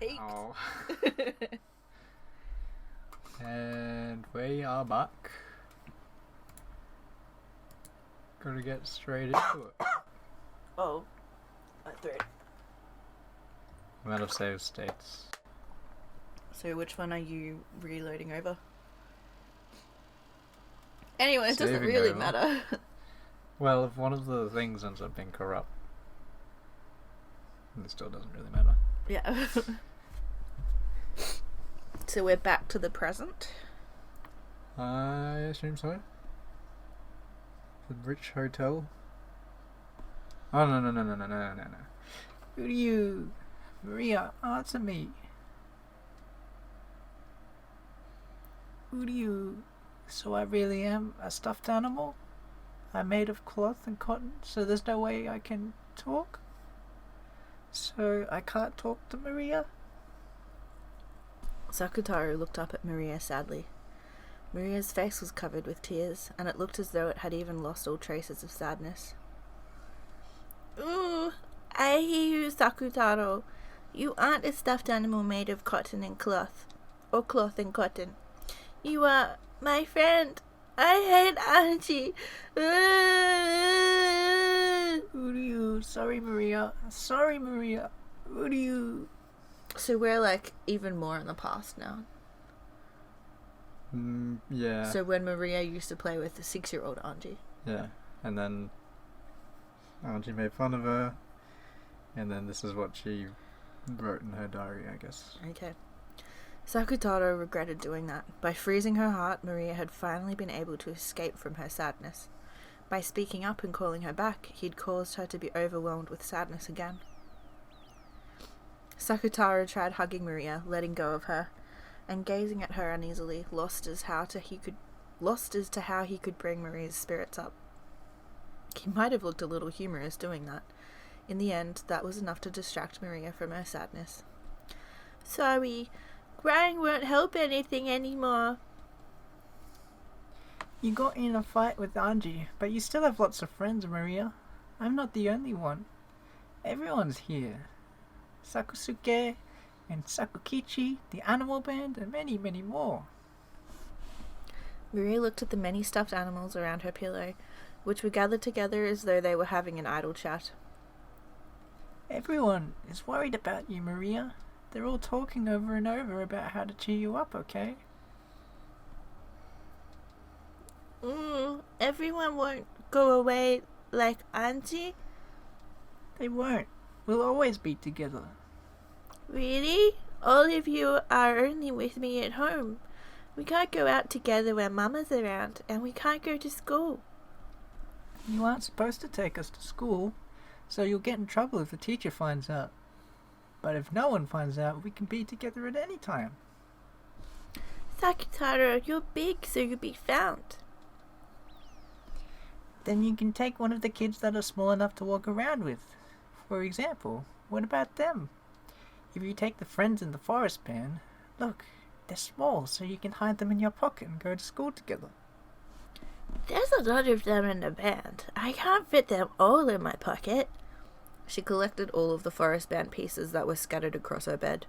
peaked. Oh. And we are back. Gotta get straight into it. Oh, I threw it. I'm out of save states. So which one are you reloading over? Anyway, it doesn't Saving really over. matter. Well, if one of the things ends up being corrupt, it still doesn't really matter. Yeah. So we're back to the present. I assume so. The rich hotel. Oh, no. Who do you... Maria, answer me. Who do you... So I really am a stuffed animal? I'm made of cloth and cotton, so there's no way I can talk? So I can't talk to Maria? Sakutaro looked up at Maria sadly. Maria's face was covered with tears, and it looked as though it had even lost all traces of sadness. Ooh, I hear you, Sakutaro. You aren't a stuffed animal made of cotton and cloth, or cloth and cotton. You are my friend. I hate Angie. Who do you... Sorry, Maria. Who do you... So we're like even more in the past now. Yeah. So when Maria used to play with the 6-year-old Angie. Yeah. And then Angie made fun of her. And then this is what she wrote in her diary, I guess. Okay. Sakutaro regretted doing that. By freezing her heart, Maria had finally been able to escape from her sadness. By speaking up and calling her back, he'd caused her to be overwhelmed with sadness again. Sakutaro tried hugging Maria, letting go of her, and gazing at her uneasily, lost as to how he could bring Maria's spirits up. He might have looked a little humorous doing that. In the end, that was enough to distract Maria from her sadness. Sorry, crying won't help anything anymore. You got in a fight with Angie, but you still have lots of friends, Maria. I'm not the only one. Everyone's here. Sakusuke and Sakukichi, the animal band, and many, many more. Maria looked at the many stuffed animals around her pillow, which were gathered together as though they were having an idle chat. Everyone is worried about you, Maria. They're all talking over and over about how to cheer you up, okay? Everyone won't go away like Auntie? They won't. We'll always be together. Really? All of you are only with me at home. We can't go out together when Mama's around, and we can't go to school. You aren't supposed to take us to school, so you'll get in trouble if the teacher finds out. But if no one finds out, we can be together at any time. Sakutaro, you're big, so you'll be found. Then you can take one of the kids that are small enough to walk around with. For example, what about them? If you take the friends in the forest band, look, they're small, so you can hide them in your pocket and go to school together. There's a lot of them in the band. I can't fit them all in my pocket. She collected all of the forest band pieces that were scattered across her bed.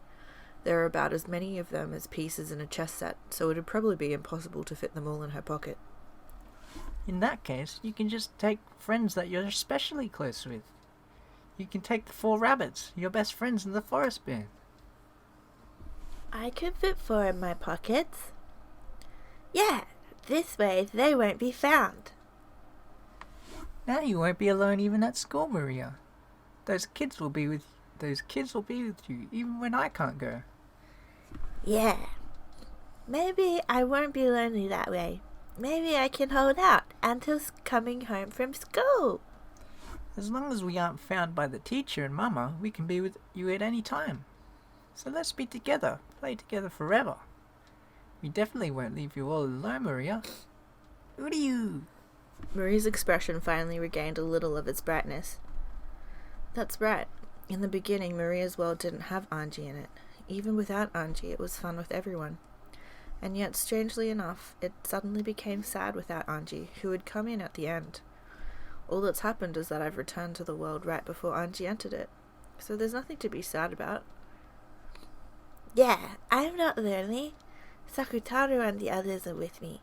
There were about as many of them as pieces in a chess set, so it would probably be impossible to fit them all in her pocket. In that case, you can just take friends that you're especially close with. You can take the 4 rabbits, your best friends in the forest band. I could fit 4 in my pockets. Yeah, this way they won't be found. Now you won't be alone even at school, Maria. Those kids will be with you even when I can't go. Yeah. Maybe I won't be lonely that way. Maybe I can hold out until coming home from school. As long as we aren't found by the teacher and Mama, we can be with you at any time. So let's be together, play together forever. We definitely won't leave you all alone, Maria. Who do you? Maria's expression finally regained a little of its brightness. That's right. In the beginning, Maria's world didn't have Angie in it. Even without Angie, it was fun with everyone. And yet, strangely enough, it suddenly became sad without Angie, who had come in at the end. All that's happened is that I've returned to the world right before Angie entered it. So there's nothing to be sad about. Yeah, I'm not lonely. Sakutaro and the others are with me.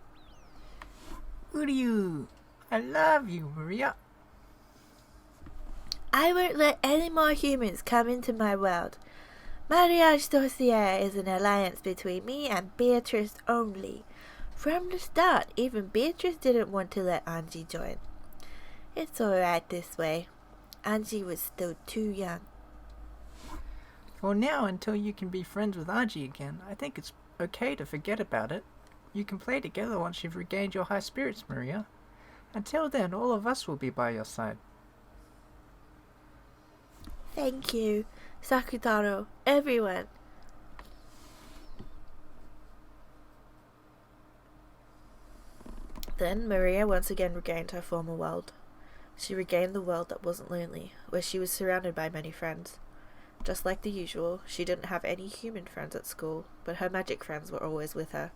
Uryu, I love you, Maria. I won't let any more humans come into my world. Mariage Dossier is an alliance between me and Beatrice only. From the start, even Beatrice didn't want to let Angie join. It's alright this way. Angie was still too young. For now, until you can be friends with Angie again, I think it's okay to forget about it. You can play together once you've regained your high spirits, Maria. Until then, all of us will be by your side. Thank you, Sakutaro, everyone. Then Maria once again regained her former world. She regained the world that wasn't lonely, where she was surrounded by many friends. Just like the usual, she didn't have any human friends at school, but her magic friends were always with her.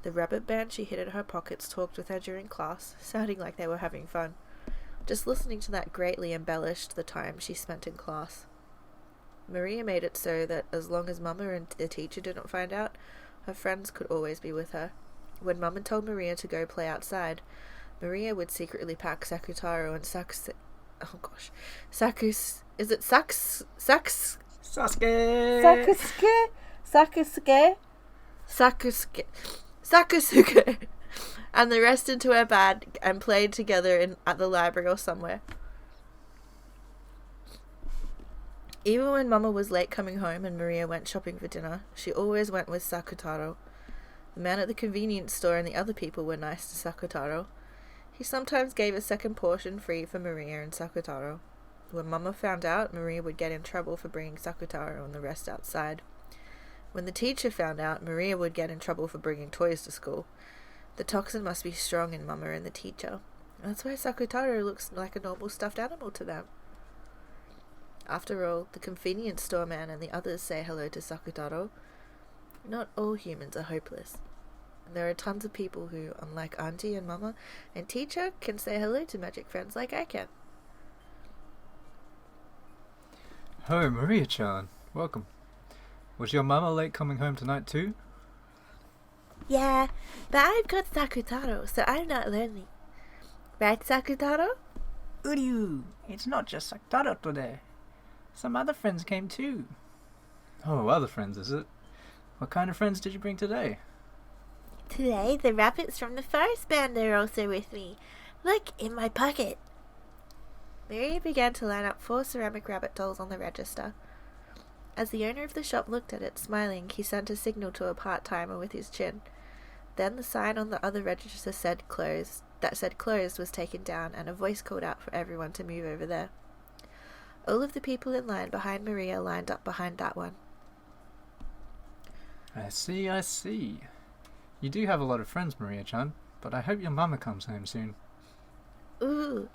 The rabbit band she hid in her pockets talked with her during class, sounding like they were having fun. Just listening to that greatly embellished the time she spent in class. Maria made it so that as long as Mama and the teacher didn't find out, her friends could always be with her. When Mama told Maria to go play outside, Maria would secretly pack Sakutaro and Sasuke. And the rest into her bag and played together at the library or somewhere. Even when Mama was late coming home and Maria went shopping for dinner, she always went with Sakutaro. The man at the convenience store and the other people were nice to Sakutaro. He sometimes gave a second portion free for Maria and Sakutaro. When Mama found out, Maria would get in trouble for bringing Sakutaro and the rest outside. When the teacher found out, Maria would get in trouble for bringing toys to school. The toxin must be strong in Mama and the teacher. That's why Sakutaro looks like a normal stuffed animal to them. After all, the convenience store man and the others say hello to Sakutaro. Not all humans are hopeless. There are tons of people who, unlike Auntie and Mama and teacher, can say hello to magic friends like I can. Oh, Maria-chan. Welcome. Was your mama late coming home tonight too? Yeah, but I've got Sakutaro, so I'm not lonely. Right, Sakutaro? Uryu, it's not just Sakutaro today. Some other friends came too. Oh, other friends, is it? What kind of friends did you bring today? Today, the rabbits from the forest band are also with me. Look, in my pocket. Maria began to line up 4 ceramic rabbit dolls on the register. As the owner of the shop looked at it, smiling, he sent a signal to a part-timer with his chin. Then the sign on the other register said closed was taken down, and a voice called out for everyone to move over there. All of the people in line behind Maria lined up behind that one. I see. You do have a lot of friends, Maria-chan, but I hope your mama comes home soon. Ooh,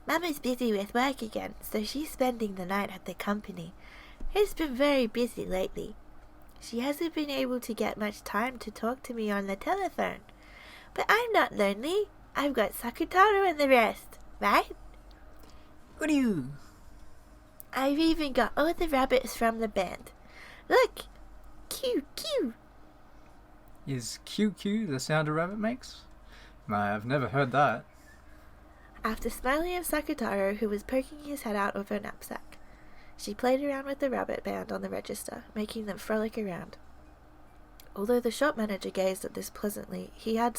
Mama's busy with work again, so she's spending the night at the company. It's been very busy lately. She hasn't been able to get much time to talk to me on the telephone. But I'm not lonely. I've got Sakutaro and the rest, right? Uryu! I've even got all the rabbits from the band. Look! Q. Is QQ the sound a rabbit makes? I've never heard that. After smiling at Sakutaro, who was poking his head out of her knapsack, she played around with the rabbit band on the register, making them frolic around. Although the shop manager gazed at this pleasantly, he had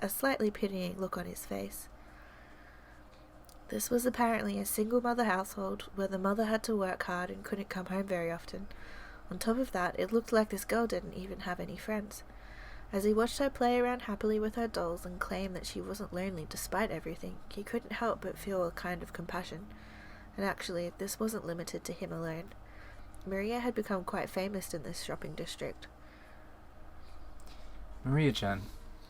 a slightly pitying look on his face. This was apparently a single-mother household, where the mother had to work hard and couldn't come home very often. On top of that, it looked like this girl didn't even have any friends. As he watched her play around happily with her dolls and claim that she wasn't lonely despite everything, he couldn't help but feel a kind of compassion. And actually, this wasn't limited to him alone. Maria had become quite famous in this shopping district. Maria-chan,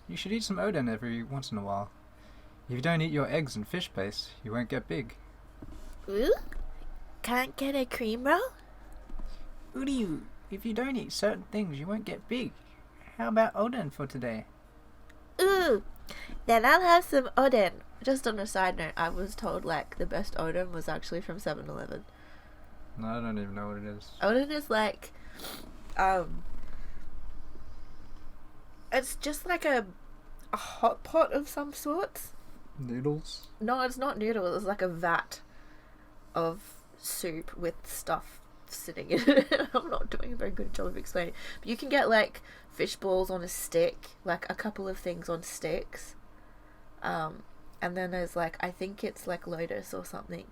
you should eat some oden every once in a while. If you don't eat your eggs and fish paste, you won't get big. Ooh? Can't get a cream roll? Uryu, if you don't eat certain things, you won't get big. How about oden for today? Ooh! Then I'll have some oden. Just on a side note, I was told, the best oden was actually from 7-Eleven. No, I don't even know what it is. Oden is It's just like a hot pot of some sorts. Noodles? No, it's not noodles. It's like a vat of soup with stuff sitting in it. I'm not doing a very good job of explaining. But you can get like fish balls on a stick, like a couple of things on sticks. And then there's like, I think it's like lotus or something.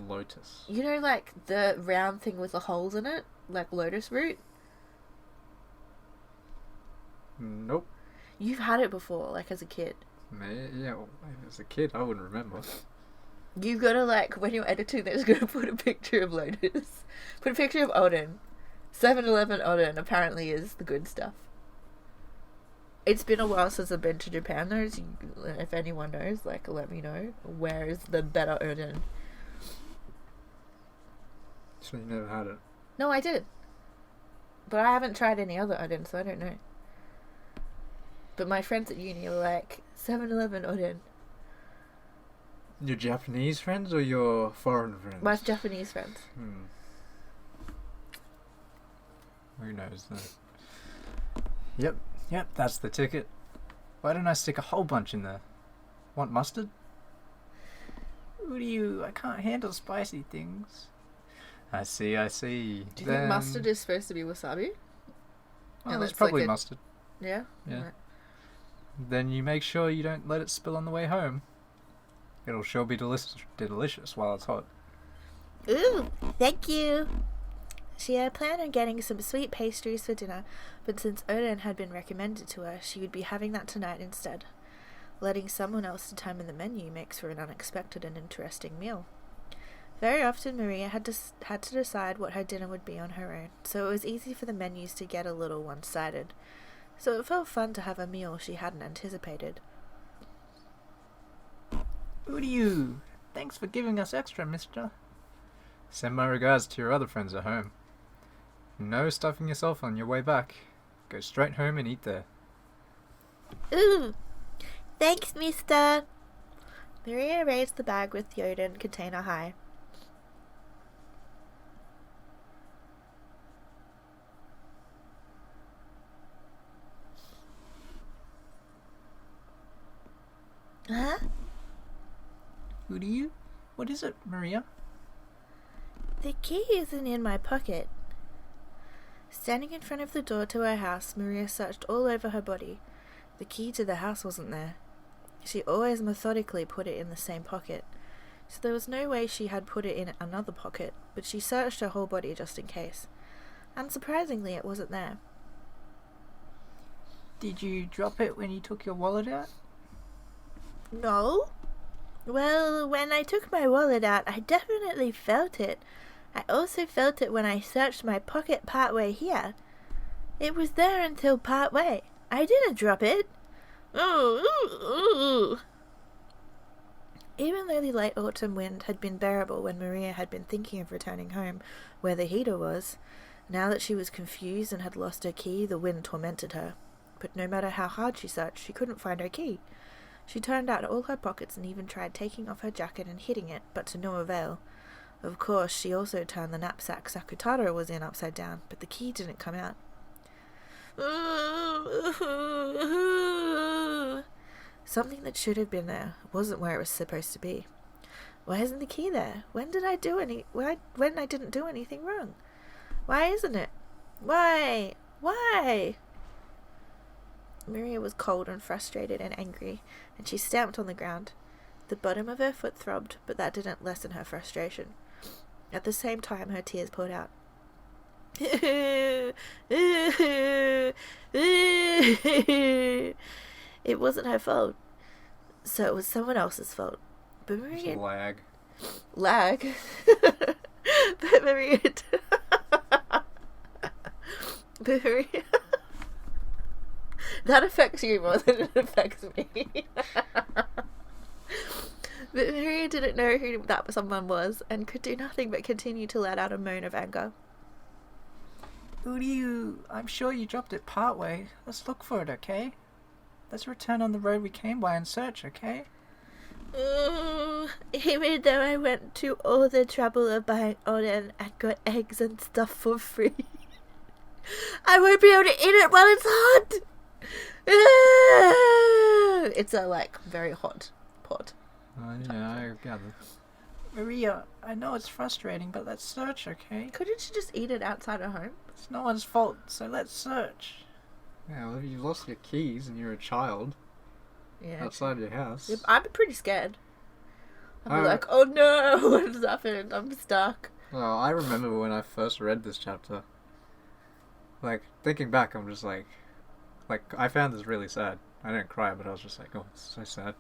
Lotus. You know, like the round thing with the holes in it, like lotus root. Nope. You've had it before, like as a kid. Yeah, well, as a kid, I wouldn't remember. You've got to, like, when you're editing, there's going to put a picture of lotus. Put a picture of Odin. 7-Eleven Odin apparently is the good stuff. It's been a while since I've been to Japan, though. So if anyone knows, like, let me know. Where is the better Odin? So you never had it? No, I did. But I haven't tried any other Odin, so I don't know. But my friends at uni were like, 7-Eleven Odin. Your Japanese friends or your foreign friends? My Japanese friends. Who knows then? Yep, that's the ticket. Why don't I stick a whole bunch in there? Want mustard? Who do you? I can't handle spicy things. I see. Do you think mustard is supposed to be wasabi? Well, And it's it's probably like mustard. Yeah? Yeah. Right. Then you make sure you don't let it spill on the way home. It'll sure be delicious while it's hot. Ooh, thank you. She had planned on getting some sweet pastries for dinner, but since Odin had been recommended to her, she would be having that tonight instead. Letting someone else determine the menu makes for an unexpected and interesting meal. Very often Maria had to decide what her dinner would be on her own, so it was easy for the menus to get a little one-sided. So it felt fun to have a meal she hadn't anticipated. Who do you? Thanks for giving us extra, mister. Send my regards to your other friends at home. No stuffing yourself on your way back. Go straight home and eat there. Ooh, thanks, mister. Maria raised the bag with the Odin container high. Huh? Who do you? What is it, Maria? The key isn't in my pocket. Standing in front of the door to her house, Maria searched all over her body. The key to the house wasn't there. She always methodically put it in the same pocket, so there was no way she had put it in another pocket, but she searched her whole body just in case. Unsurprisingly, it wasn't there. Did you drop it when you took your wallet out? No. Well, when I took my wallet out, I definitely felt it. I also felt it when I searched my pocket partway here. It was there until partway. I didn't drop it. Ooh. Even though the late autumn wind had been bearable when Maria had been thinking of returning home, where the heater was, now that she was confused and had lost her key, the wind tormented her. But no matter how hard she searched, she couldn't find her key. She turned out all her pockets and even tried taking off her jacket and hitting it, but to no avail. Of course, she also turned the knapsack Sakutaro was in upside down, but the key didn't come out. Something that should have been there wasn't where it was supposed to be. Why isn't the key there? When I didn't do anything wrong? Why isn't it? Why? Maria was cold and frustrated and angry, and she stamped on the ground. The bottom of her foot throbbed, but that didn't lessen her frustration. At the same time, her tears poured out. It wasn't her fault, so it was someone else's fault. But Maria... Lag? But Maria... But Maria... That affects you more than it affects me. But Maria didn't know who that someone was and could do nothing but continue to let out a moan of anger. Who do you... I'm sure you dropped it partway. Let's look for it, okay? Let's return on the road we came by and search, okay? Even though I went to all the trouble of buying Odin and got eggs and stuff for free. I won't be able to eat it while it's hot. It's a like very hot pot. Yeah, I gather. Maria, I know it's frustrating, but let's search, okay? Couldn't you just eat it outside of home? It's no one's fault, so let's search. Yeah, well, if you lost your keys and you're a child Yeah. outside your house. Yep, I'd be pretty scared. I'd be like, oh no, what's happened? I'm stuck. Well, I remember when I first read this chapter. Like, thinking back, I'm just like, I found this really sad. I didn't cry, but I was just like, oh, it's so sad.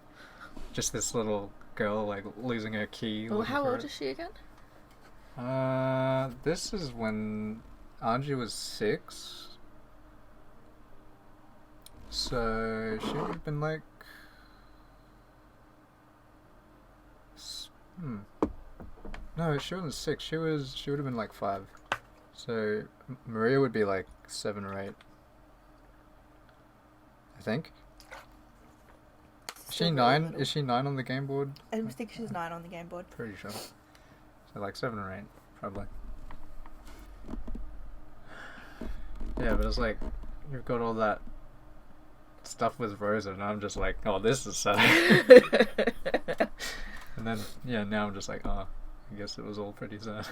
Just this little girl, like, losing her key. Well, how old is she again? This is when Angie was 6. So, she would have been like... No, she wasn't 6. She would have been like 5. So, Maria would be like 7 or 8. I think. Is she 9? Is she 9 on the game board? I think she's 9 on the game board. Pretty sure. So like 7 or 8, probably. Yeah, but it's like, you've got all that stuff with Rosa, and I'm just like, oh, this is sad. And then, yeah, now I'm just like, oh, I guess it was all pretty sad.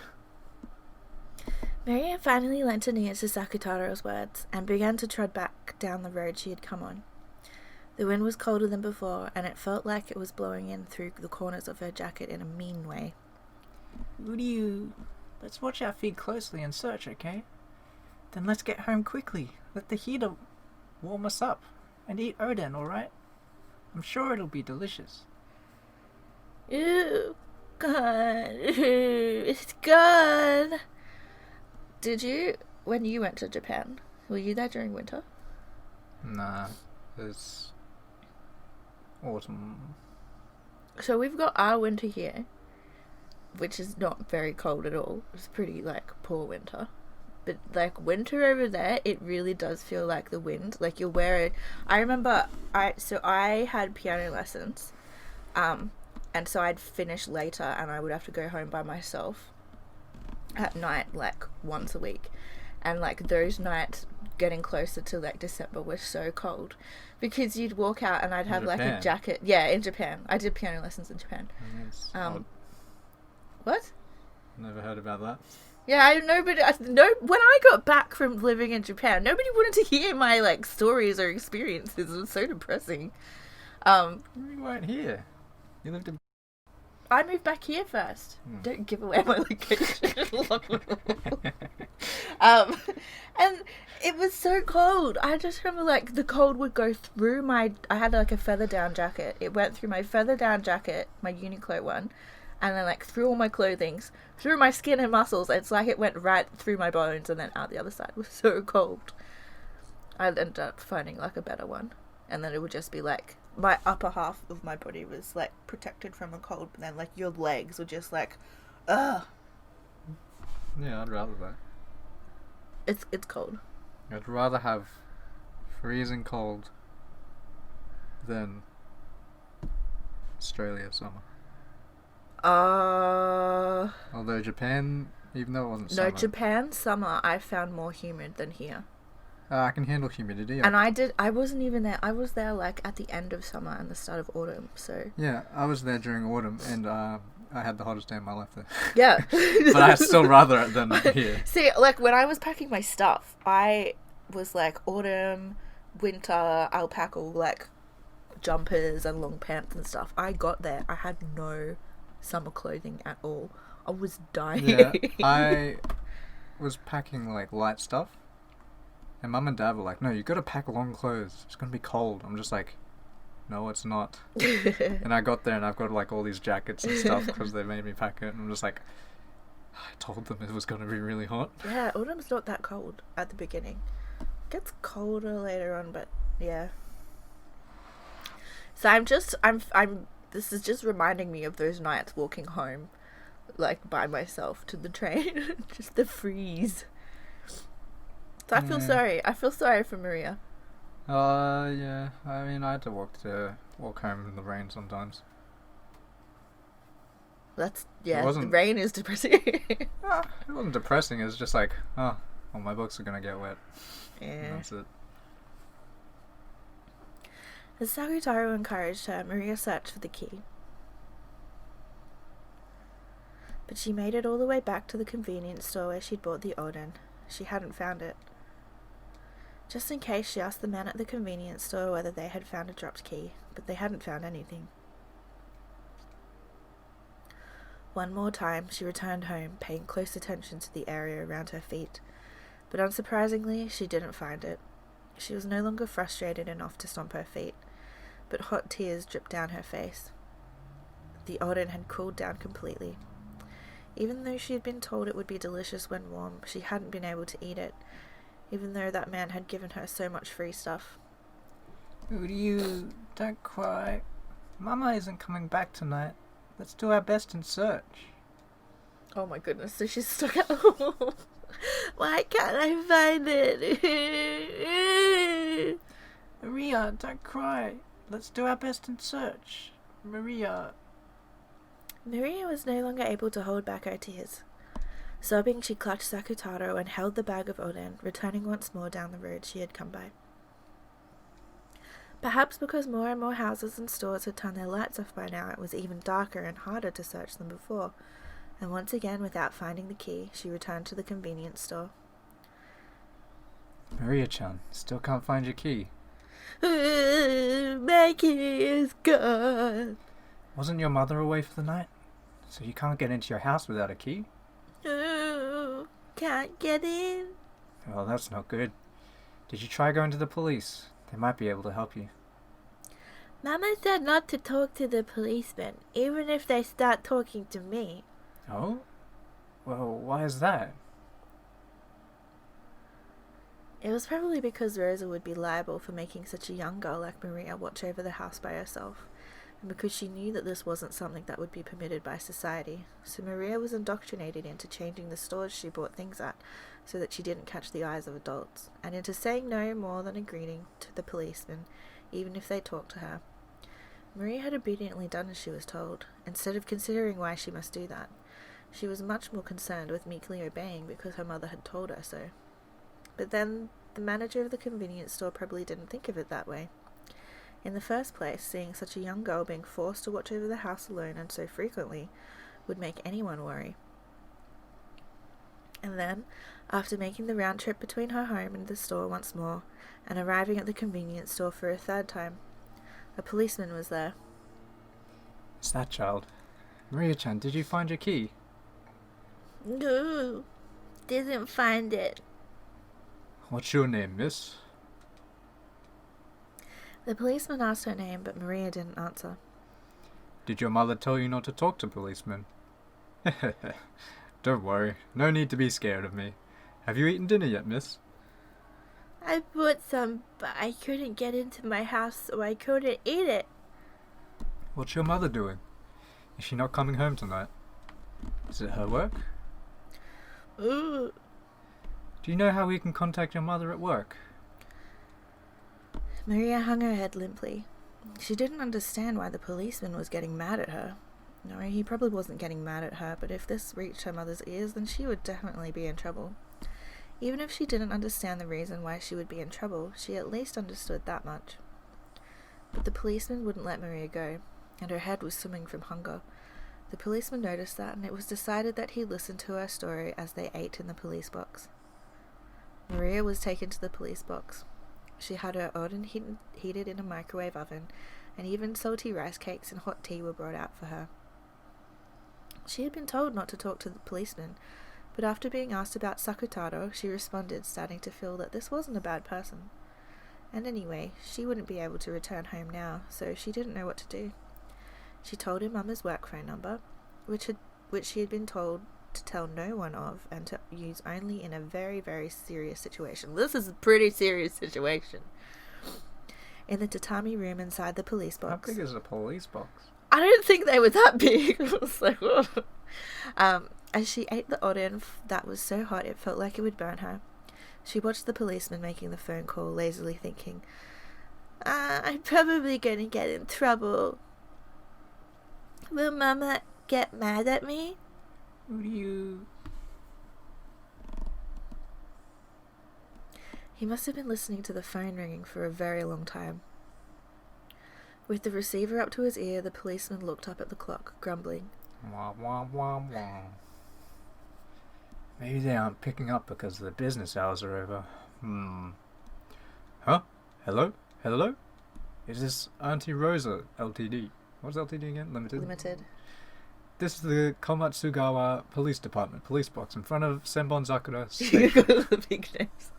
Marianne finally lent an ear to Sakutaro's words and began to trot back down the road she had come on. The wind was colder than before, and it felt like it was blowing in through the corners of her jacket in a mean way. Let's watch our feet closely and search, okay? Then let's get home quickly. Let the heater warm us up. And eat oden, alright? I'm sure it'll be delicious. Ooh, God. It's gone. Did you, when you went to Japan, were you there during winter? Nah, it's autumn. So we've got our winter here, which is not very cold at all. It's pretty, like, poor winter. But, like, winter over there, it really does feel like the wind. Like, you'll wear it. I remember, I had piano lessons, and so I'd finish later, and I would have to go home by myself at night, like, once a week. And, like, those nights getting closer to, like, December were so cold. Because you'd walk out, and I'd have, like, a jacket. Yeah, in Japan. I did piano lessons in Japan. Yes. What? Never heard about that. Yeah, I know, but when I got back from living in Japan, nobody wanted to hear my, like, stories or experiences. It was so depressing. You weren't here. You lived in... I moved back here first. Don't give away my location. And it was so cold. I just remember, like, the cold would go through I had, like, a feather down jacket. It went through my feather down jacket, my Uniqlo one, and then, like, through all my clothing, through my skin and muscles. It's like it went right through my bones and then out the other side. It was so cold. I'd end up finding, like, a better one. And then it would just be, like, my upper half of my body was, like, protected from a cold, but then, like, your legs were just, like, ugh. Yeah, I'd rather that. It's cold. I'd rather have freezing cold than Australia summer. Although Japan, even though it wasn't summer. No, Japan summer I found more humid than here. I can handle humidity. And I wasn't even there. I was there, like, at the end of summer and the start of autumn, so... Yeah, I was there during autumn, and I had the hottest day of my life there. Yeah. But I'd still rather it than here. See, like, when I was packing my stuff, I was like, autumn, winter, I'll pack all, like, jumpers and long pants and stuff. I got there, I had no summer clothing at all. I was dying. Yeah, I was packing, like, light stuff, and Mum and Dad were like, no, you gotta pack long clothes, it's gonna be cold. I'm just like, no, it's not. And I got there and I've got, like, all these jackets and stuff because they made me pack it, and I'm just like, I told them it was gonna be really hot. Yeah, autumn's not that cold at the beginning. It gets colder later on, but yeah. So this is just reminding me of those nights walking home, like, by myself to the train. Just the freeze. So I feel sorry. I feel sorry for Maria. Yeah. I mean, I had to walk home in the rain sometimes. The rain is depressing. It wasn't depressing. It was just like, oh, Well, my books are gonna get wet. Yeah. That's it. As Sakutaro encouraged her, Maria searched for the key. But she made it all the way back to the convenience store where she'd bought the oden. She hadn't found it. Just in case, she asked the man at the convenience store whether they had found a dropped key, but they hadn't found anything. One more time, she returned home, paying close attention to the area around her feet, but unsurprisingly, she didn't find it. She was no longer frustrated enough to stomp her feet, but hot tears dripped down her face. The oden had cooled down completely. Even though she had been told it would be delicious when warm, she hadn't been able to eat it, even though that man had given her so much free stuff. Uryu, don't cry. Mama isn't coming back tonight. Let's do our best and search. Oh my goodness, so she's stuck at home. Why can't I find it? Maria, don't cry. Let's do our best and search. Maria. Maria was no longer able to hold back her tears. Sobbing, she clutched Sakutaro and held the bag of oden, returning once more down the road she had come by. Perhaps because more and more houses and stores had turned their lights off by now, it was even darker and harder to search than before, and once again, without finding the key, she returned to the convenience store. Maria-chan, still can't find your key. My key is gone. Wasn't your mother away for the night? So you can't get into your house without a key? Oh, can't get in. Well, that's not good. Did you try going to the police? They might be able to help you. Mama said not to talk to the policemen, even if they start talking to me. Oh? Well, why is that? It was probably because Rosa would be liable for making such a young girl like Maria watch over the house by herself, and because she knew that this wasn't something that would be permitted by society, so Maria was indoctrinated into changing the stores she bought things at so that she didn't catch the eyes of adults, and into saying no more than a greeting to the policemen, even if they talked to her. Maria had obediently done as she was told, instead of considering why she must do that. She was much more concerned with meekly obeying because her mother had told her so. But then, the manager of the convenience store probably didn't think of it that way. In the first place, seeing such a young girl being forced to watch over the house alone and so frequently would make anyone worry. And then, after making the round trip between her home and the store once more, and arriving at the convenience store for a third time, a policeman was there. It's that child. Maria-chan, did you find your key? No, didn't find it. What's your name, miss? The policeman asked her name, but Maria didn't answer. Did your mother tell you not to talk to policemen? Don't worry, no need to be scared of me. Have you eaten dinner yet, miss? I bought some, but I couldn't get into my house, so I couldn't eat it. What's your mother doing? Is she not coming home tonight? Is it her work? Ooh. Do you know how we can contact your mother at work? Maria hung her head limply. She didn't understand why the policeman was getting mad at her. No, he probably wasn't getting mad at her, but if this reached her mother's ears, then she would definitely be in trouble. Even if she didn't understand the reason why she would be in trouble, she at least understood that much. But the policeman wouldn't let Maria go, and her head was swimming from hunger. The policeman noticed that, and it was decided that he'd listen to her story as they ate in the police box. Maria was taken to the police box. She had her oden heated in a microwave oven, and even salty rice cakes and hot tea were brought out for her. She had been told not to talk to the policeman, but after being asked about Sakutaro, she responded, starting to feel that this wasn't a bad person. And anyway, she wouldn't be able to return home now, so she didn't know what to do. She told her mama's work phone number, which she had been told to tell no one of and to use only in a very, very serious situation. This is a pretty serious situation. In the tatami room inside the police box. How big is a police box? I don't think they were that big. I was like, whoa. As she ate the oden that was so hot it felt like it would burn her, she watched the policeman making the phone call, lazily thinking, I'm probably going to get in trouble. Will Mama get mad at me? Uryu. He must have been listening to the phone ringing for a very long time. With the receiver up to his ear, the policeman looked up at the clock, grumbling. Wah, wah, wah, wah. Maybe they aren't picking up because the business hours are over. Huh? Hello? Hello? Is this Auntie Rosa, LTD? What's LTD again? Limited? This is the Komatsugawa Police Department, police box, in front of Senbon Zakura You Station. got the big names.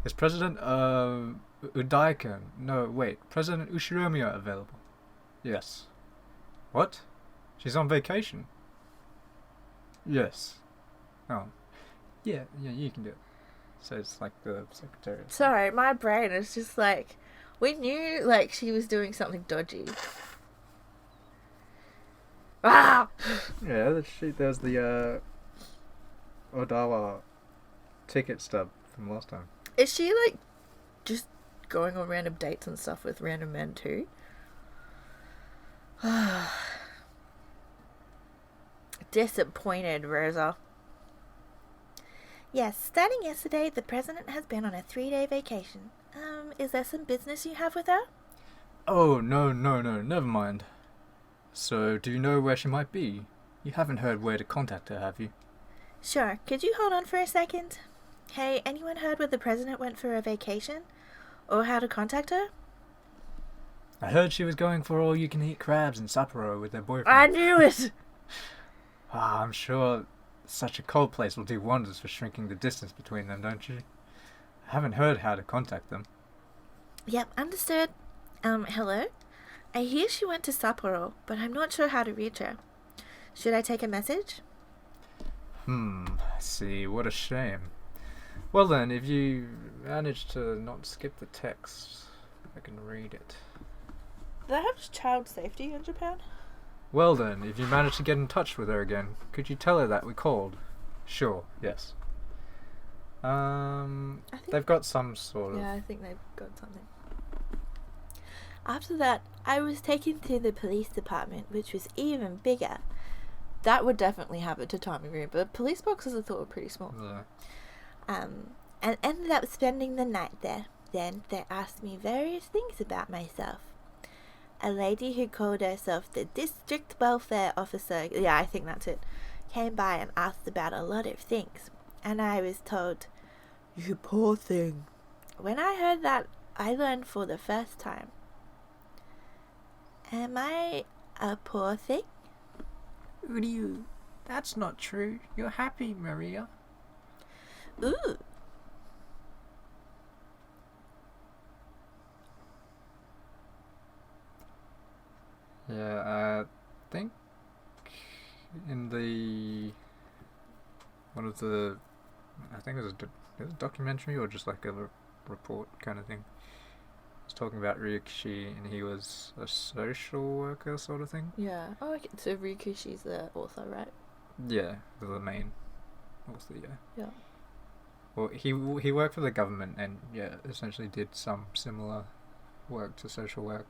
Is President Udaika... No, wait. President Ushiromiya available? Yes. What? She's on vacation? Yes. Oh. Yeah, you can do it. So it's like the secretary. Sorry, my brain is just like... We knew, like, she was doing something dodgy. Ah! Yeah, there's the Odawa ticket stub from last time. Is she, like, just going on random dates and stuff with random men too? Disappointed, Rosa. Yes, starting yesterday, the president has been on a 3-day vacation. Is there some business you have with her? Oh, no, never mind. So, do you know where she might be? You haven't heard where to contact her, have you? Sure. Could you hold on for a second? Hey, anyone heard where the president went for a vacation? Or how to contact her? I heard she was going for all-you-can-eat crabs in Sapporo with her boyfriend. I knew it! I'm sure such a cold place will do wonders for shrinking the distance between them, don't you? I haven't heard how to contact them. Yep, understood. Hello? I hear she went to Sapporo, but I'm not sure how to reach her. Should I take a message? I see. What a shame. Well then, if you manage to not skip the text, I can read it. Do they have child safety in Japan? Well then, if you manage to get in touch with her again, could you tell her that we called? Sure, yes. They've got some sort of... Yeah, I think they've got something. After that, I was taken to the police department, which was even bigger. That would definitely have a tatami room, but police boxes I thought were pretty small. Yeah. And ended up spending the night there. Then they asked me various things about myself. A lady who called herself the District Welfare Officer, yeah, I think that's it, came by and asked about a lot of things. And I was told, "You poor thing." When I heard that, I learned for the first time. Am I a poor thing? Uryu, that's not true. You're happy, Maria. Ooh. Yeah, I think in the... one of the... I think it was a documentary or just like a report kind of thing. It was talking about Ryukishi and he was a social worker sort of thing. Yeah. Oh, okay. So Rikushi's the author, right? Yeah, the main author, yeah. Yeah. Well, he worked for the government and, yeah, essentially did some similar work to social work.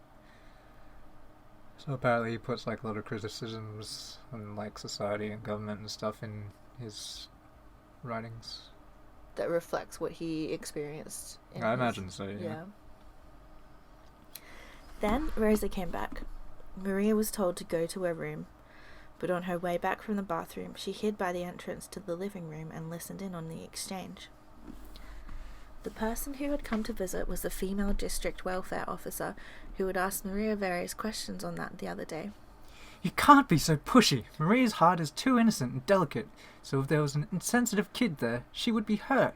So apparently he puts like a lot of criticisms on like society and government and stuff in his writings. That reflects what he experienced. I imagine so, yeah. Then Rosa came back. Maria was told to go to her room, but on her way back from the bathroom, she hid by the entrance to the living room and listened in on the exchange. The person who had come to visit was the female district welfare officer who had asked Maria various questions on that the other day. You can't be so pushy. Maria's heart is too innocent and delicate, so if there was an insensitive kid there, she would be hurt.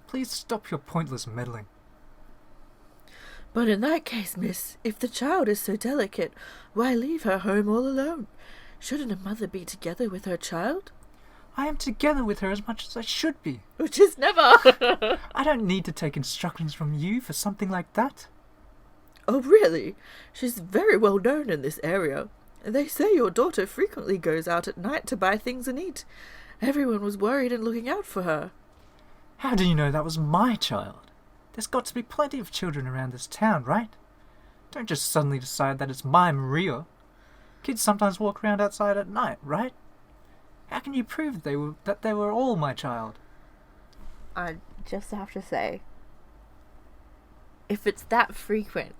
Please stop your pointless meddling. But in that case, miss, if the child is so delicate, why leave her home all alone? Shouldn't a mother be together with her child? I am together with her as much as I should be. Which is never. I don't need to take instructions from you for something like that. Oh, really? She's very well known in this area. They say your daughter frequently goes out at night to buy things and eat. Everyone was worried and looking out for her. How do you know that was my child? There's got to be plenty of children around this town, right? Don't just suddenly decide that it's my Maria. Kids sometimes walk around outside at night, right? How can you prove that they were all my child? I just have to say, if it's that frequent,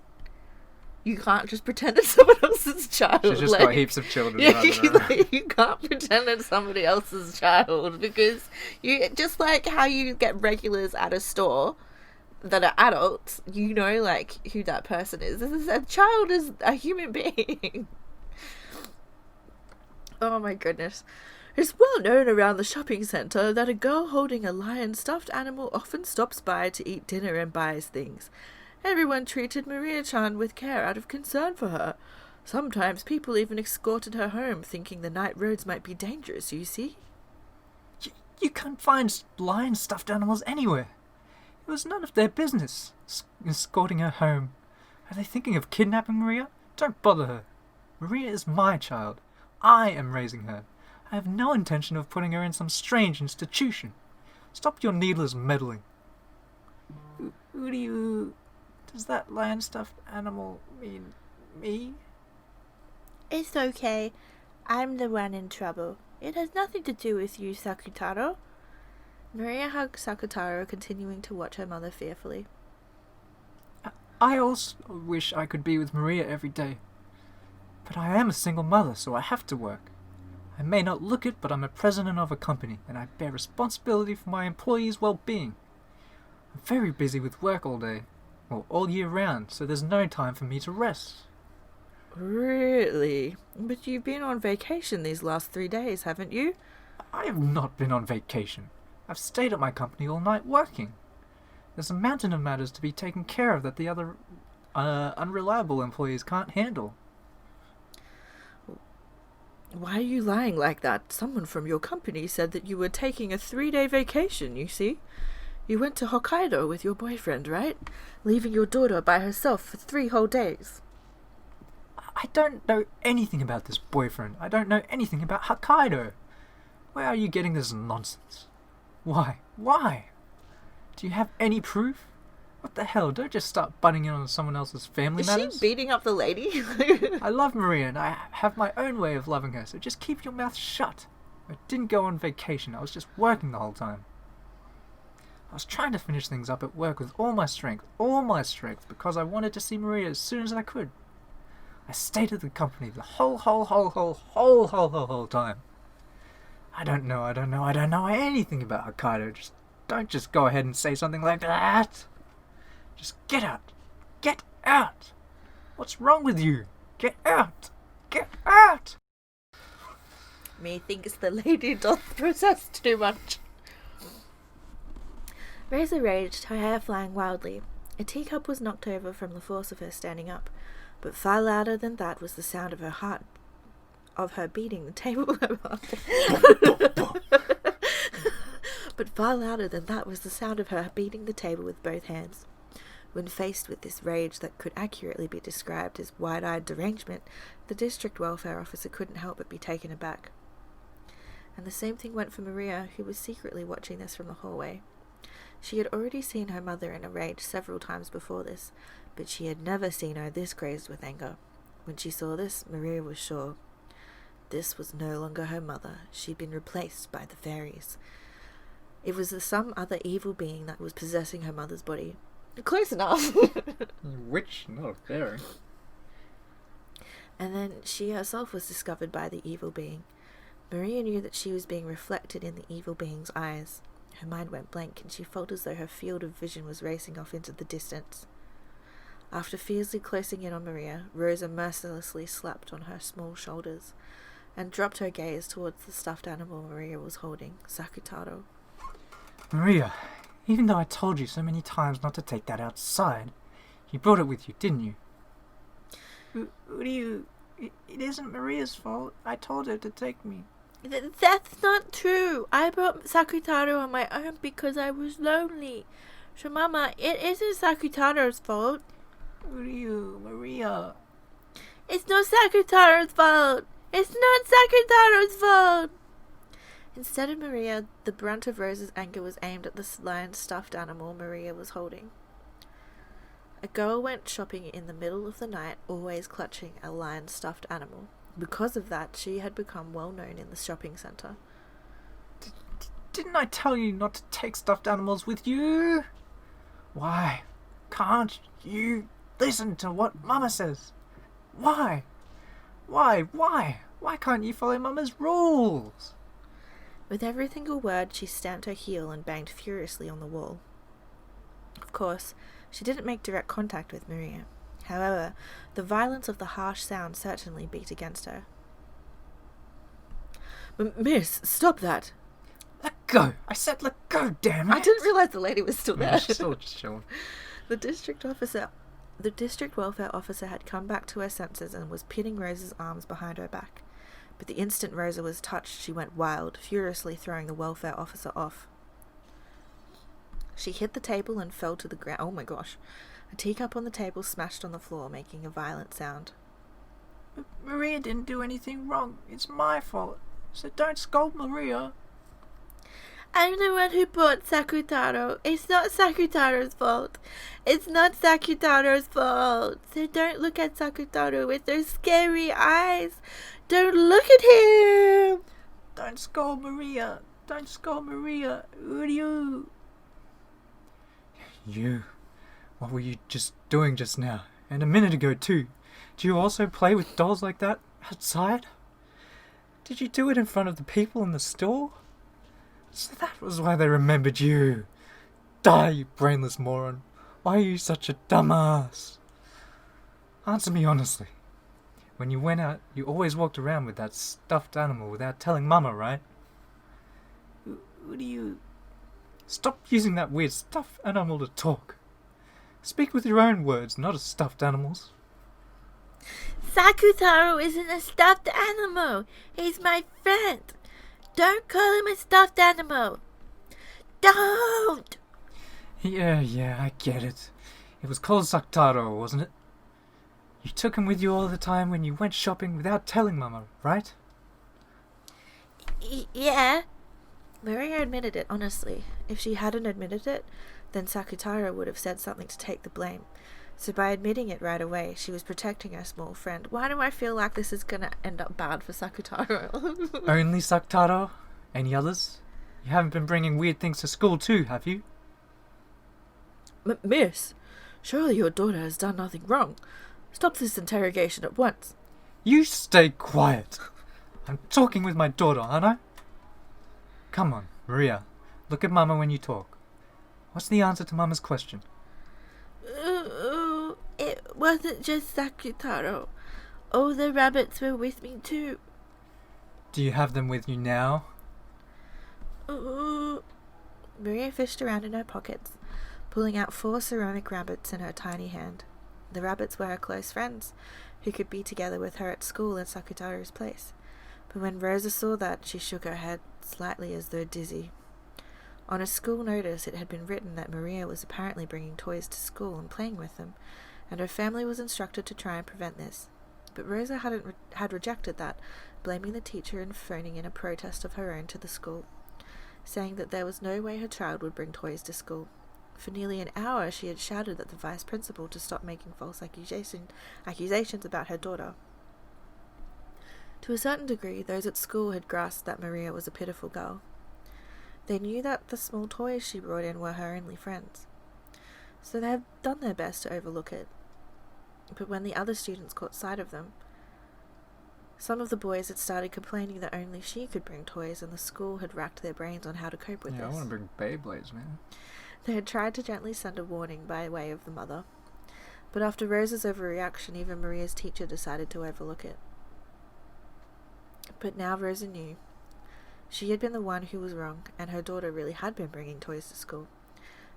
you can't just pretend it's someone else's child. She's just got heaps of children running around. You can't pretend it's somebody else's child, because you, just like how you get regulars at a store that are adults, you know, like, who that person is. A child is a human being. Oh my goodness. It's well known around the shopping centre that a girl holding a lion stuffed animal often stops by to eat dinner and buys things. Everyone treated Maria-chan with care out of concern for her. Sometimes people even escorted her home, thinking the night roads might be dangerous, you see? You can't find lion stuffed animals anywhere. It was none of their business escorting her home. Are they thinking of kidnapping Maria? Don't bother her. Maria is my child. I am raising her. I have no intention of putting her in some strange institution. Stop your needless meddling. Who do you... Does that lion stuffed animal mean me? It's okay. I'm the one in trouble. It has nothing to do with you, Sakutaro. Maria hugged Sakutaro, continuing to watch her mother fearfully. I also wish I could be with Maria every day. But I am a single mother, so I have to work. I may not look it, but I'm a president of a company, and I bear responsibility for my employees' well-being. I'm very busy with work all day, well, all year round, so there's no time for me to rest. Really? But you've been on vacation these last 3 days, haven't you? I have not been on vacation. I've stayed at my company all night working. There's a mountain of matters to be taken care of that the other unreliable employees can't handle. Why are you lying like that? Someone from your company said that you were taking a 3-day vacation, you see? You went to Hokkaido with your boyfriend, right? Leaving your daughter by herself for 3 whole days. I don't know anything about this boyfriend. I don't know anything about Hokkaido. Where are you getting this nonsense? Why? Why? Do you have any proof? What the hell? Don't just start butting in on someone else's family matters. Is she beating up the lady? I love Maria and I have my own way of loving her, so just keep your mouth shut. I didn't go on vacation. I was just working the whole time. I was trying to finish things up at work with all my strength, because I wanted to see Maria as soon as I could. I stayed at the company the whole time. I don't know anything about Hokkaido. Don't just go ahead and say something like that. Just get out. Get out. What's wrong with you? Get out. Get out. Methinks the lady doth protest too much. Razor raged, her hair flying wildly. A teacup was knocked over from the force of her standing up, but far louder than that was the sound of her beating the table. But far louder than that was the sound of her beating the table with both hands. When faced with this rage that could accurately be described as wide-eyed derangement, the district welfare officer couldn't help but be taken aback. And the same thing went for Maria, who was secretly watching this from the hallway. She had already seen her mother in a rage several times before this, but she had never seen her this crazed with anger. When she saw this, Maria was sure. This was no longer her mother. She'd been replaced by the fairies. It was some other evil being that was possessing her mother's body. Close enough. Witch, not a fairy. And then she herself was discovered by the evil being. Maria knew that she was being reflected in the evil being's eyes. Her mind went blank, and she felt as though her field of vision was racing off into the distance. After fiercely closing in on Maria, Rosa mercilessly slapped on her small shoulders, and dropped her gaze towards the stuffed animal Maria was holding, Sakutaro. Maria, even though I told you so many times not to take that outside, you brought it with you, didn't you? Who do you... It isn't Maria's fault. I told her to take me. That's not true. I brought Sakutaro on my own because I was lonely. So, Mama, it isn't Sakutaro's fault. Who do you... Maria... It's not Sakutaro's fault. It's not Sakutaro's fault. Instead of Maria, the brunt of Rosa's anger was aimed at the lion's stuffed animal Maria was holding. A girl went shopping in the middle of the night, always clutching a lion's stuffed animal. Because of that, she had become well known in the shopping centre. Didn't I tell you not to take stuffed animals with you? Why? can't you listen to what Mama says? Why? Why can't you follow Mama's rules? With every single word, she stamped her heel and banged furiously on the wall. Of course, she didn't make direct contact with Maria. However, the violence of the harsh sound certainly beat against her. Miss, stop that! Let go! I said let go, damn it! I didn't realise the lady was still there. Yeah, she's still just chilling. The district welfare officer had come back to her senses and was pinning Rosa's arms behind her back. But the instant Rosa was touched, she went wild, furiously throwing the welfare officer off. She hit the table and fell to the ground. Oh my gosh. A teacup on the table smashed on the floor, making a violent sound. Maria didn't do anything wrong. It's my fault. So don't scold Maria. I'm the one who bought Sakutaro. It's not Sakutaro's fault. It's not Sakutaro's fault. So don't look at Sakutaro with those scary eyes. Don't look at him. Don't scold Maria. Don't scold Maria. Uryu. You. What were you just doing just now? And a minute ago too. Do you also play with dolls like that outside? Did you do it in front of the people in the store? So that was why they remembered you. Die, you brainless moron. Why are you such a dumbass? Answer me honestly. When you went out, you always walked around with that stuffed animal without telling Mama, right? Who do you... Stop using that weird stuffed animal to talk. Speak with your own words, not a stuffed animal's. Sakutaro isn't a stuffed animal. He's my friend. Don't call him a stuffed animal. Don't! Yeah, I get it. It was called Saktaro, wasn't it? You took him with you all the time when you went shopping without telling Mama, right? Yeah. Maria admitted it, honestly. If she hadn't admitted it, then Sakutaro would have said something to take the blame. So by admitting it right away, she was protecting her small friend. Why do I feel like this is going to end up bad for Sakutaro? Only Saktaro? Any others? You haven't been bringing weird things to school too, have you? Miss, surely your daughter has done nothing wrong. Stop this interrogation at once. You stay quiet. I'm talking with my daughter, aren't I? Come on, Maria. Look at Mama when you talk. What's the answer to Mama's question? It wasn't just Sakutaro. All the rabbits were with me too. Do you have them with you now? Maria fished around in her pockets, pulling out 4 ceramic rabbits in her tiny hand. The rabbits were her close friends, who could be together with her at school in Sakutaro's place. But when Rosa saw that, she shook her head slightly as though dizzy. On a school notice, it had been written that Maria was apparently bringing toys to school and playing with them, and her family was instructed to try and prevent this. But Rosa had rejected that, blaming the teacher and phoning in a protest of her own to the school, saying that there was no way her child would bring toys to school. For nearly an hour, she had shouted at the vice principal to stop making false accusations about her daughter. To a certain degree, those at school had grasped that Maria was a pitiful girl. They knew that the small toys she brought in were her only friends, so they had done their best to overlook it. But when the other students caught sight of them, some of the boys had started complaining that only she could bring toys, and the school had racked their brains on how to cope with this. I want to bring Beyblades, man. They had tried to gently send a warning by way of the mother, but after Rosa's overreaction, even Maria's teacher decided to overlook it. But now Rosa knew. She had been the one who was wrong, and her daughter really had been bringing toys to school.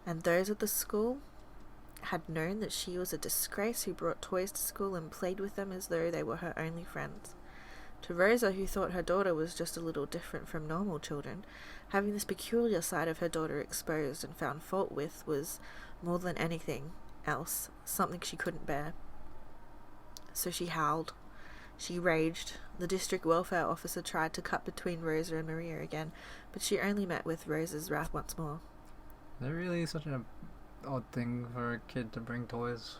And those at the school had known that she was a disgrace who brought toys to school and played with them as though they were her only friends. To Rosa, who thought her daughter was just a little different from normal children, having this peculiar side of her daughter exposed and found fault with was, more than anything else, something she couldn't bear. So she howled. She raged. The district welfare officer tried to cut between Rosa and Maria again, but she only met with Rosa's wrath once more. Is that really such an odd thing for a kid to bring toys?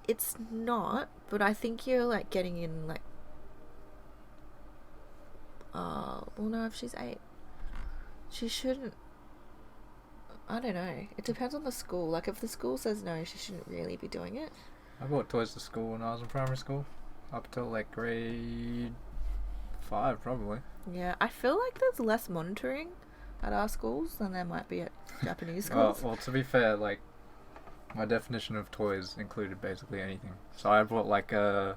It's not, but I think you're like getting in like, well no, if she's 8. She shouldn't. I don't know. It depends on the school. Like, if the school says no, she shouldn't really be doing it. I brought toys to school when I was in primary school. Up till like grade 5, probably. Yeah, I feel like there's less monitoring at our schools than there might be at Japanese schools. Well, to be fair, like, my definition of toys included basically anything. So I brought like those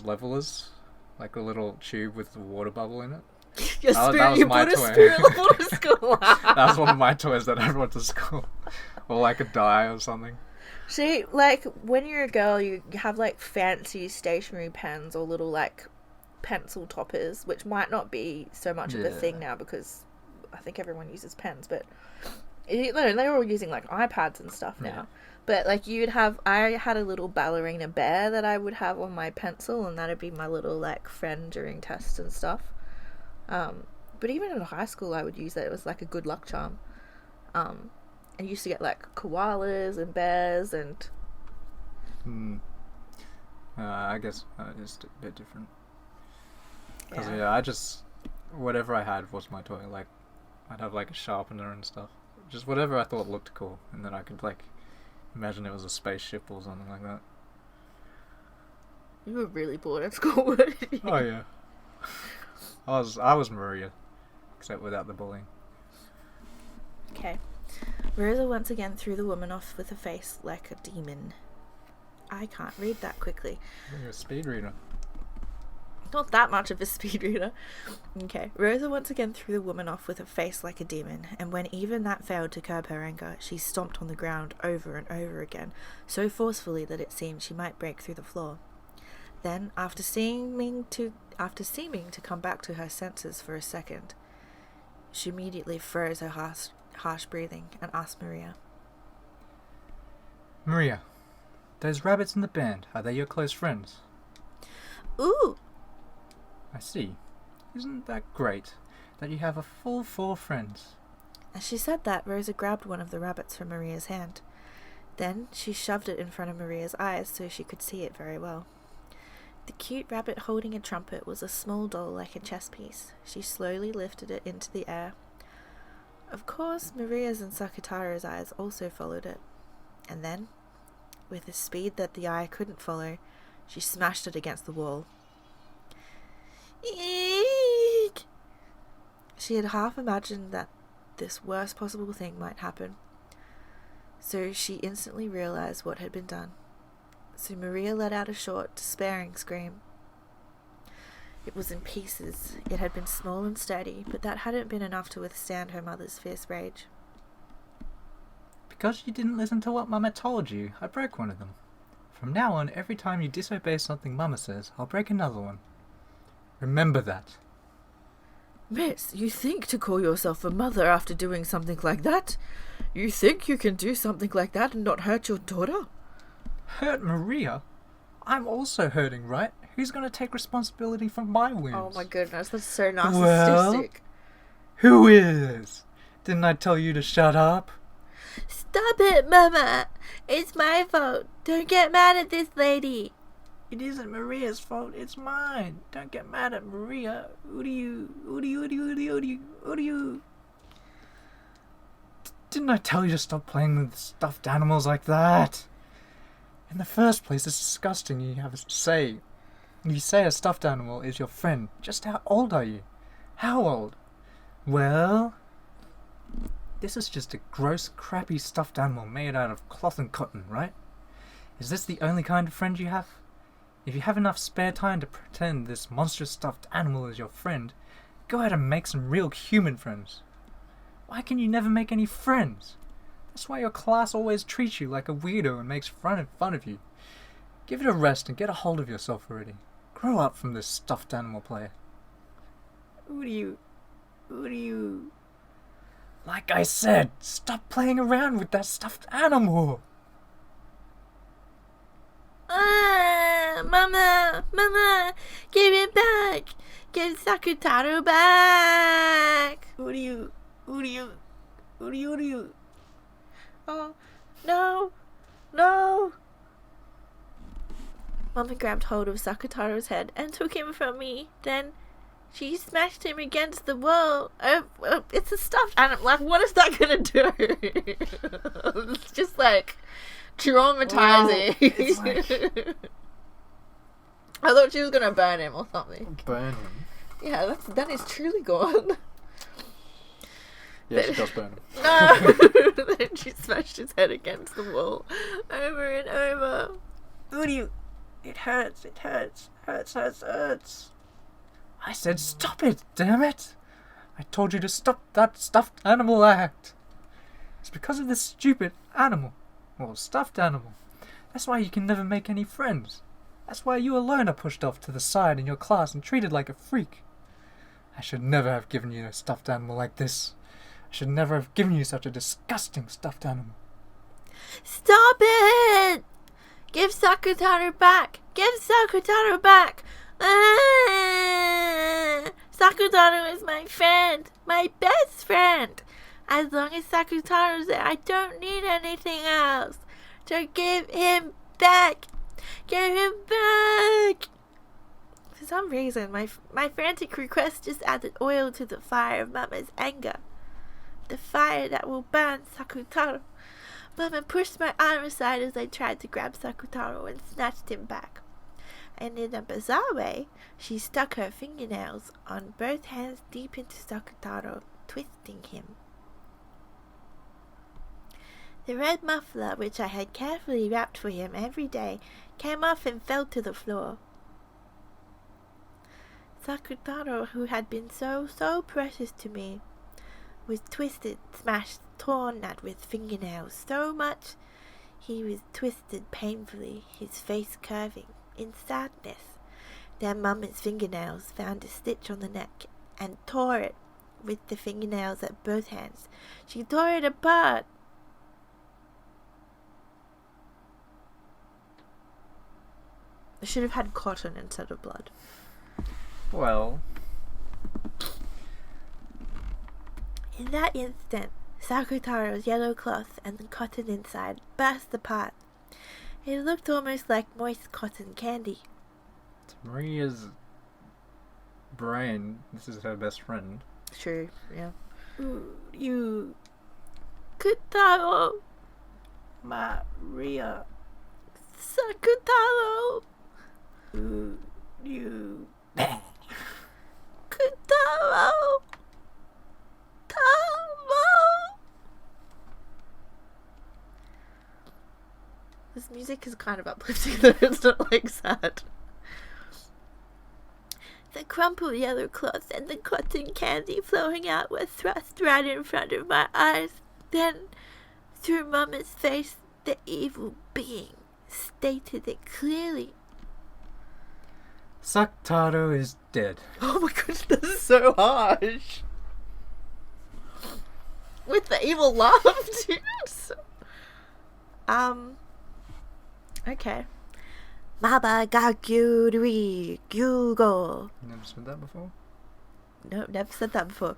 levelers, like a little tube with a water bubble in it. Your That spirit, was you my brought a toy. spirit level to school. That was one of my toys that I brought to school. Or like a die or something. See, like, when you're a girl, you have, like, fancy stationery pens or little, like, pencil toppers, which might not be so much of a thing now because I think everyone uses pens, but they're all using, like, iPads and stuff now. Yeah. But, like, I had a little ballerina bear that I would have on my pencil, and that'd be my little, like, friend during tests and stuff. But even in high school, I would use that. It was, like, a good luck charm. I used to get, like, koalas and bears and... I guess it's a bit different. Because, Yeah. whatever I had was my toy. Like, I'd have, like, a sharpener and stuff. Just whatever I thought looked cool. And then I could, like, imagine it was a spaceship or something like that. You were really bored at school, weren't you? Oh, yeah. I was Maria. Except without the bullying. Okay. Rosa once again threw the woman off with a face like a demon. I can't read that quickly. You're a speed reader. Not that much of a speed reader. Okay. Rosa once again threw the woman off with a face like a demon, and when even that failed to curb her anger, she stomped on the ground over and over again, so forcefully that it seemed she might break through the floor. Then, after seeming to come back to her senses for a second, she immediately froze her harsh breathing and asked Maria. Maria, those rabbits in the band, are they your close friends? Ooh! I see. Isn't that great, that you have a full 4 friends? As she said that, Rosa grabbed one of the rabbits from Maria's hand. Then she shoved it in front of Maria's eyes so she could see it very well. The cute rabbit holding a trumpet was a small doll like a chess piece. She slowly lifted it into the air. Of course, Maria's and Sakataro's eyes also followed it. And then, with a speed that the eye couldn't follow, she smashed it against the wall. Eek! She had half imagined that this worst possible thing might happen. So she instantly realized what had been done. So Maria let out a short, despairing scream. It was in pieces. It had been small and sturdy, but that hadn't been enough to withstand her mother's fierce rage. Because you didn't listen to what Mama told you, I broke one of them. From now on, every time you disobey something Mama says, I'll break another one. Remember that. Miss, you think to call yourself a mother after doing something like that? You think you can do something like that and not hurt your daughter? Hurt Maria? I'm also hurting, right? Who's going to take responsibility for my wounds? Oh my goodness, that's so narcissistic. Well, who is? Didn't I tell you to shut up? Stop it, Mama! It's my fault. Don't get mad at this lady. It isn't Maria's fault, it's mine. Don't get mad at Maria. Ooty. Didn't I tell you to stop playing with stuffed animals like that? In the first place, it's disgusting you have to say. You say a stuffed animal is your friend. Just how old are you? How old? Well, this is just a gross, crappy stuffed animal made out of cloth and cotton, right? Is this the only kind of friend you have? If you have enough spare time to pretend this monstrous stuffed animal is your friend, go out and make some real human friends. Why can you never make any friends? That's why your class always treats you like a weirdo and makes fun of you. Give it a rest and get a hold of yourself already. Grow up from this stuffed animal player. Who do you... Like I said, stop playing around with that stuffed animal. Mama, give it back. Give Sakutaro back. Who do you... Oh, no. Mama grabbed hold of Sakutaro's head and took him from me. Then She smashed him against the wall. It's a stuffed animal. Like, what is that gonna do? It's just like traumatizing. Well, it's like... I thought she was gonna burn him or something. Burn him. Yeah, that is truly gone. Yeah, she does burn him. No! Then she smashed his head against the wall over and over. Uri, it hurts, it hurts, hurts. I said stop it, damn it! I told you to stop that stuffed animal act. It's because of this stupid animal. Well, stuffed animal. That's why you can never make any friends. That's why you alone are pushed off to the side in your class and treated like a freak. I should never have given you a stuffed animal like this. I should never have given you such a disgusting stuffed animal. Stop it! Give Sakutaro back! Give Sakutaro back! Sakutaro is my friend! My best friend! As long as Sakutaro's there, I don't need anything else. So give him back! Give him back! For some reason, my frantic request just added oil to the fire of Mama's anger. The fire that will burn Sakutaro. Mama pushed my arm aside as I tried to grab Sakutaro and snatched him back. And in a bizarre way, she stuck her fingernails on both hands deep into Sakutaro, twisting him. The red muffler, which I had carefully wrapped for him every day, came off and fell to the floor. Sakutaro, who had been so precious to me, was twisted, smashed, torn at with fingernails so much he was twisted painfully, his face curving in sadness. Then Mama's fingernails found a stitch on the neck and tore it with the fingernails at both hands. She tore it apart. I should have had cotton instead of blood. Well... In that instant, Sakutaro's yellow cloth and the cotton inside burst apart. It looked almost like moist cotton candy. It's Maria's brain. This is her best friend. True, yeah. You... Kutaro! Maria. Sakutaro! You. Kutaro! This music is kind of uplifting though, it's not like sad. The crumpled yellow cloth and the cotton candy flowing out were thrust right in front of my eyes. Then, through Mama's face, the evil being stated it clearly. Sakutaro is dead. Oh my goodness, this is so harsh. With the evil laugh, dude. Okay. Maba ga gyuri gyugo. You never said that before? No, never said that before.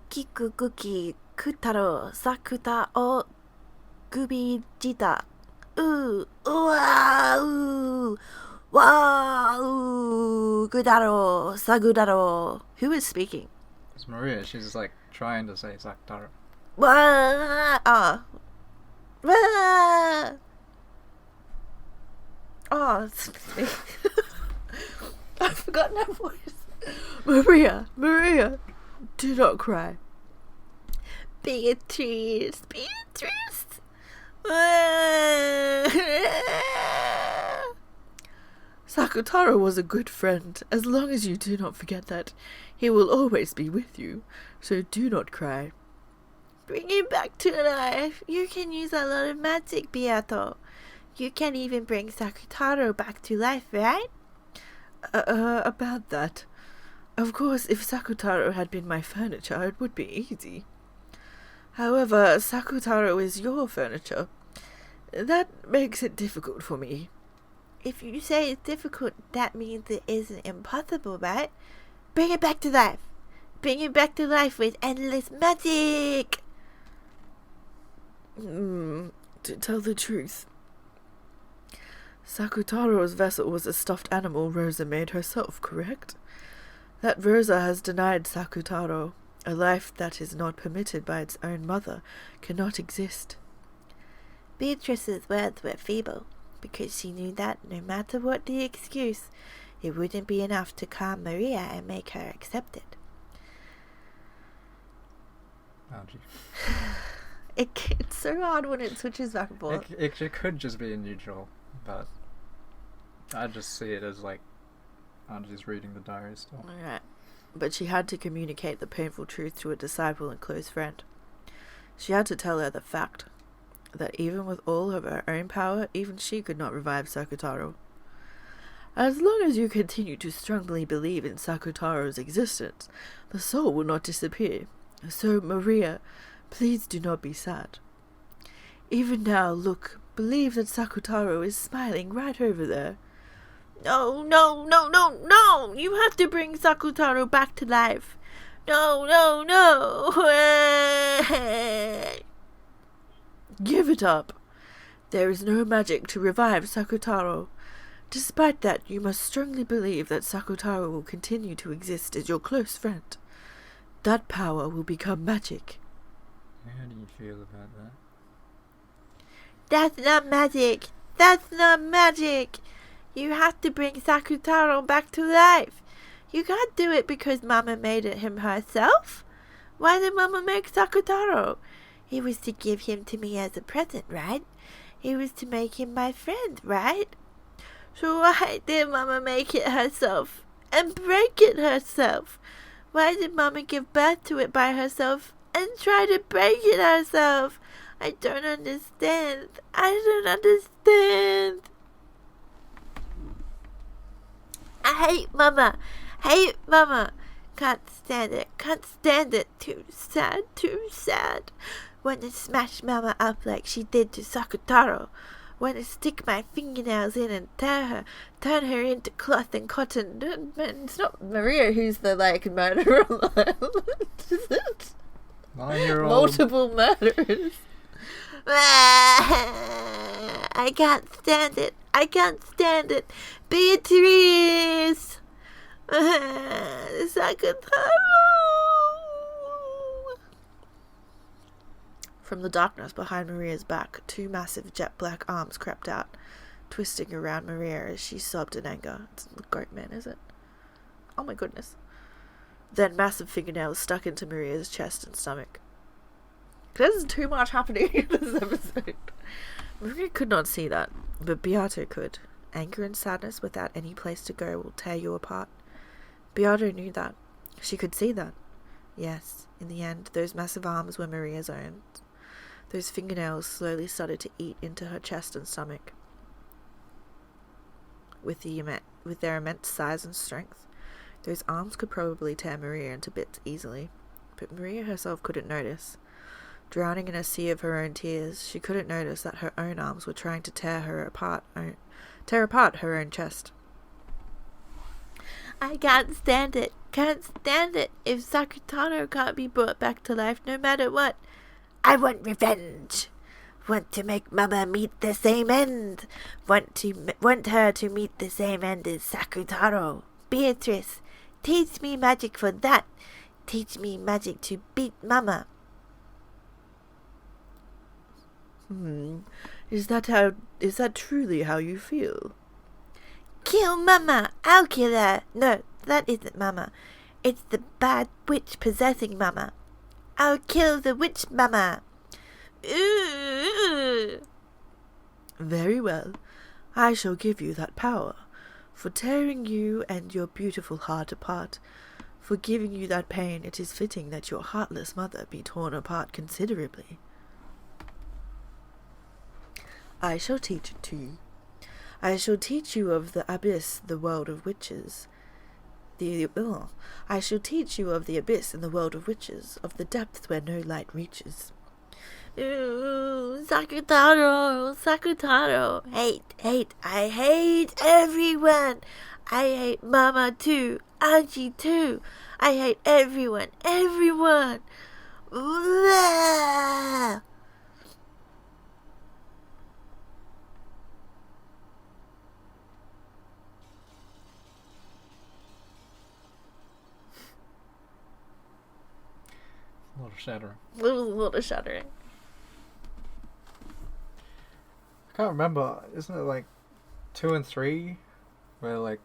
Kikukuki kutaro sakuta o gubijita. Wow, gudaro, sagudaro. Who is speaking? It's Maria. She's just like trying to say Sakutaro. Oh, it's me. I've forgotten her voice. Maria, do not cry. Beatrice. Sakutaro was a good friend. As long as you do not forget that, he will always be with you. So do not cry. Bring him back to life. You can use a lot of magic, Beato. You can even bring Sakutaro back to life, right? About that. Of course, if Sakutaro had been my furniture, it would be easy. However, Sakutaro is your furniture. That makes it difficult for me. If you say it's difficult, that means it isn't impossible, right? Bring it back to life. Bring it back to life with endless magic. To tell the truth, Sakutaro's vessel was a stuffed animal Rosa made herself, correct? That Rosa has denied Sakutaro. A life that is not permitted by its own mother cannot exist. Beatrice's words were feeble, because she knew that, no matter what the excuse, it wouldn't be enough to calm Maria and make her accept it. Algae. It's so hard when it switches back and forth. It could just be a neutral, but I just see it as like Algae's reading the diary still. Alright. But she had to communicate the painful truth to a disciple and close friend. She had to tell her the fact that even with all of her own power, even she could not revive Sakutaro. As long as you continue to strongly believe in Sakutaro's existence, the soul will not disappear. So, Maria, please do not be sad. Even now, look, believe that Sakutaro is smiling right over there. No, no, no, no, no! You have to bring Sakutaro back to life. No, no, no! Give it up. There is no magic to revive Sakutaro. Despite that, you must strongly believe that Sakutaro will continue to exist as your close friend. That power will become magic. How do you feel about that? That's not magic! That's not magic! You have to bring Sakutaro back to life. You can't do it because Mama made it him herself. Why did Mama make Sakutaro? It was to give him to me as a present, right? It was to make him my friend, right? So why did Mama make it herself and break it herself? Why did Mama give birth to it by herself and try to break it herself? I don't understand. I don't understand. I hate Mama. Hate Mama. Can't stand it. Can't stand it. Too sad. Too sad. Want to smash Mama up like she did to Sakutaro. Want to stick my fingernails in and turn her into cloth and cotton. It's not Maria who's the murderer on the island, is it? 9-year-old. Multiple murderers. I can't stand it. I can't stand it. Beatrice! Sakutaro! From the darkness behind Maria's back, 2 massive jet black arms crept out, twisting around Maria as she sobbed in anger. It's the goat man, is it? Oh my goodness. Then massive fingernails stuck into Maria's chest and stomach. There's too much happening in this episode. Maria could not see that, but Beato could. Anger and sadness without any place to go will tear you apart. Beato knew that. She could see that. Yes, in the end, those massive arms were Maria's own. Those fingernails slowly started to eat into her chest and stomach. With their immense size and strength, those arms could probably tear Maria into bits easily. But Maria herself couldn't notice. Drowning in a sea of her own tears, she couldn't notice that her own arms were trying to tear apart her own chest. I can't stand it. Can't stand it. If Sakutaro can't be brought back to life no matter what. I want revenge. Want to make Mama meet the same end. Want her to meet the same end as Sakutaro. Beatrice, teach me magic for that. Teach me magic to beat Mama. Is that truly how you feel? Kill Mama! I'll kill her! No, that isn't Mama. It's the bad witch possessing Mama. I'll kill the witch Mama! Ooh. Very well. I shall give you that power. For tearing you and your beautiful heart apart. For giving you that pain, it is fitting that your heartless mother be torn apart considerably. I shall teach it to you. I shall teach you of the abyss, the world of witches. I shall teach you of the abyss in the world of witches, of the depths where no light reaches. Ooh, Sakutaro, Sakutaro. Hate, I hate everyone. I hate Mama too, Auntie too. I hate everyone. Blah. A lot of shattering. There was a lot of shuddering. I can't remember. Isn't it like 2 and 3 where like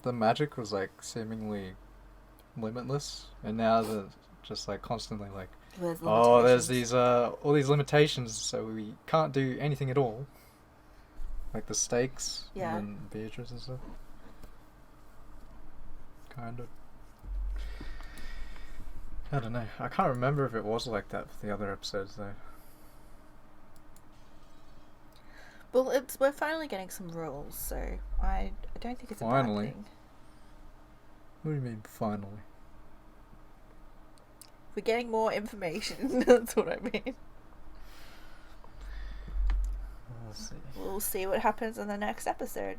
the magic was like seemingly limitless, and now they're just like constantly like, oh, there's these all these limitations, so we can't do anything at all. Like the stakes, Yeah. and then Beatrice and stuff. Kind of. I don't know. I can't remember if it was like that for the other episodes though. Well, we're finally getting some rules, so I don't think it's a Finally? bad thing. What do you mean finally? We're getting more information. That's what I mean. Let's see. We'll see what happens in the next episode.